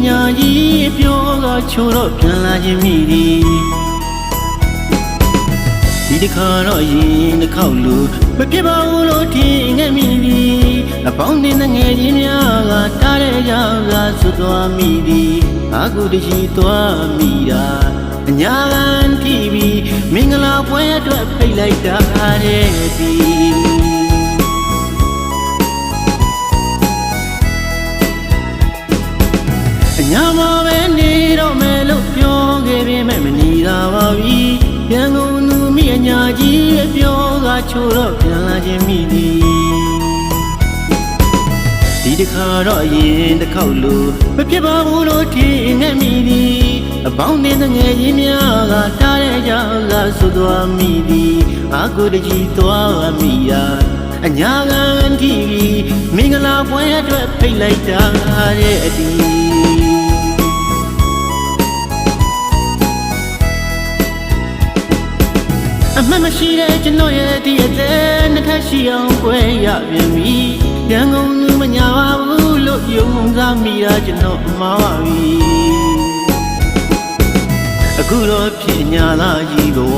ညာကြီးပြောကချိုးတော့ပြန်လာခြင်းမိသည်ဒီတစ်ခါတော့ရင်တစ်ခေါက်လို့မဖြစ်ပါဘူးလို့ထင်ခဲ့မိသည်အပေါင်းနဲ့ငယ်ချင်းများကတားတဲ့ကြောင့်သာဆွသွားမိသည်အခုတရှိသွားမိတာအညာကန်တီဗီမင်္ဂလာပွဲအတွက်ဖိတ်လိုက်တာတဲ့ဒီအညာမှာပဲနေတော့မယ်လို့ပြောခဲ့ပေမဲ့မနေတာပါဘူးပြန်ကုန်သူမိအညာကြီးပြောကချိုးတော့ပြန်လာခြင်းမိသည်ဒီတစ်ခါတော့ရင်တစ်ခေါက်လို့မဖြစ်ပါဘူးလို့ထင်ခဲ့မိသည်အပေါင်းနဲ့ငယ်ချင်းများကတားတဲ့ကြောင့်သာဆွသွားမိသည်အခုတကြီးသွားမိရာအညာကန်တီဗီမင်္ဂလာပွဲအတွက်ဖိတ်လိုက်တာတဲ့အတီအမှန်မရှိတဲ့ကျွန်တော်ရဲ့ဒီအသက်နှစ်ထပ်ရှိအောင်꿰ရပြန်ပြီရန်ကုန်လူမညာပါဘူးလို့ယုံစားမိတာကျွန်တော်မှားပါပြီအခုတော့ဖြစ်ညာလာကြီးဘဝ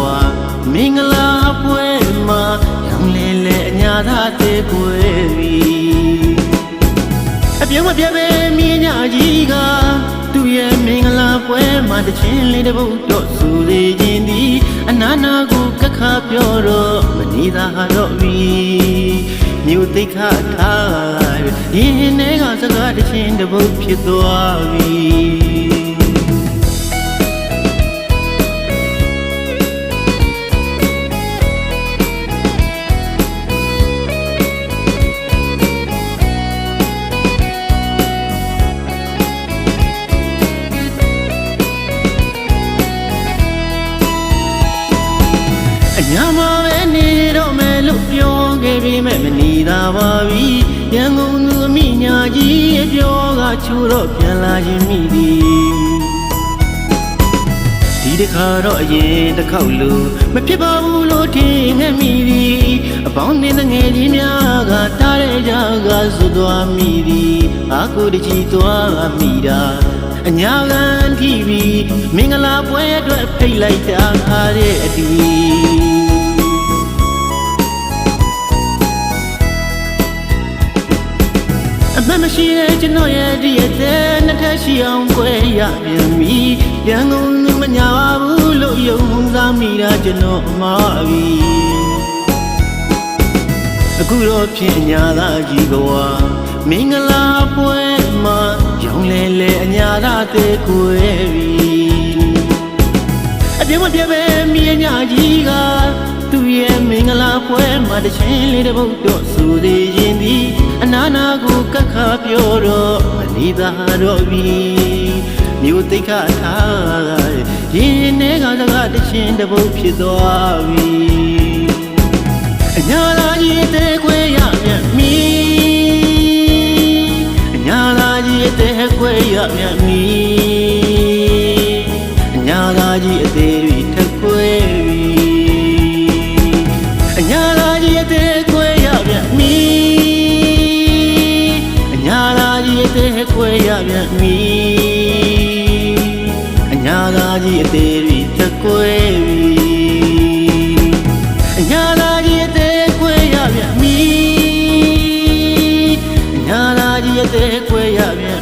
မင်္ဂလာပွဲမှာရောင်လဲလဲအညာသာတဲ့꿰ပြီအပြုံးမပြတ်ပဲမြင်ညာကြီးကသူ့ရဲ့မင်္ဂလာပွဲမှာတချင်းလေးတစ်ပုဒ်တော့စူလေခြင်းသည်အနာနာကိုကခါပြောတော့မနေတာတော့ပြီမြို့သိခါထားရင်းနေကစကားတချင်းတစ်ပုဒ်ဖြစ်သွားပြီညာမှာပဲနေတော့မယ်လို့ပြောခဲ့ပေမဲ့မနေတာပါဘူးရန်ကုန်သူအမိညာကြီးပြောကချိုးတော့ပြန်လာခြင်းမိသည်ဒီတစ်ခါတော့အရင်တစ်ခေါက်လို့မဖြစ်ပါဘူးလို့ထင်ခဲ့မိသည်အပေါင်းနဲ့ငယ်ချင်းများကတားတဲ့ကြောင့်ကဆွသွားမိသည်အခုတကြီးသွားမိတာအညာကန်တီဗီမင်္ဂလာပွဲအတွက်ဖိတ်လိုက်တာတဲ့အတီအမှန်မရှိတဲ့ကျွန်တော်ရဲ့ဒီအသက်နှစ်ထပ်ရှိအောင်꿰ရပြန်ပြီရန်ကုန်လူမညာပါဘူးလို့ယုံစားမိတာကျွန်တော်မှားပြီအခုတော့ဖြစ်ညာလာကြီးဘဝမင်္ဂလာပွဲမှာရောင်လဲလဲအညာသာတဲ့꿰ပြီအပြုံးမပြတ်ပဲမြင်ညာကြီးကသူ့ရဲ့မင်္ဂလာပွဲမှာတချင်းလေးတစ်ပုဒ်တော့စူသေးခြင်းသည်အနာနာကိုကခါပြောတော့မနေတာတော့ပြီမြို့သိခါထားရင်းနေကစကားတချင်းတစ်ပုဒ်ဖြစ်သွားပြီအညာလာကြီးတဲ့꿰ရပြန်ပြီအညာလာကြီးတဲ့꿰ရပြန်ပြီအညာလာကြီးအသေးတွေထက်꿰ပြီအညာလာကြီးတဲ့꿰ရပြန်ပြီအညာလာကြီးတဲ့꿰ရပြန်ပြီအညာလာကြီးအသေးတွေထက်꿰ပြီအညာလာကြီးတဲ့꿰ရပြန်ပြီအညာလာကြီးတဲ့꿰ရပြန်